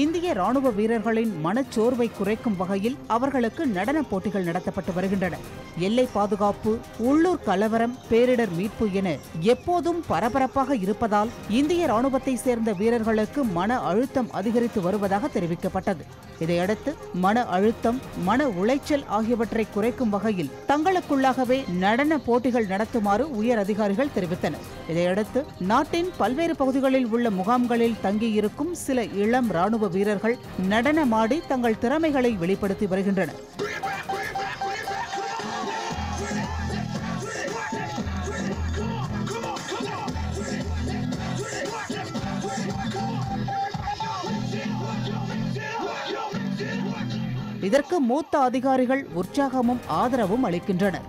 இந்திய ராணுவ வீரர்களின் மனச்சோர்வை குறைக்கும் வகையில் அவர்களுக்கு நடன போட்டிகள் நடத்தப்பட்டு வருகின்றன. எல்லை பாதுகாப்பு, உள்ளூர் கலவரம், பேரிடர் மீட்பு என எப்போதும் பரபரப்பாக இருப்பதால் இந்திய ராணுவத்தை சேர்ந்த வீரர்களுக்கு மன அழுத்தம் அதிகரித்து வருவதாக தெரிவிக்கப்பட்டது. இதையடுத்து மன அழுத்தம், மன உளைச்சல் ஆகியவற்றை குறைக்கும் வகையில் தங்களுக்குள்ளாகவே நடன போட்டிகள் நடத்துமாறு உயர் அதிகாரிகள் தெரிவித்தனர். இதையடுத்து நாட்டின் பல்வேறு பகுதிகளில் உள்ள முகாம்களில் தங்கியிருக்கும் சில இளம் ராணுவ வீரர்கள் நடனமாடி தங்கள் திறமைகளை வெளிப்படுத்தி வருகின்றனர். இதற்கு மூத்த அதிகாரிகள் உற்சாகமும் ஆதரவும் அளிக்கின்றனர்.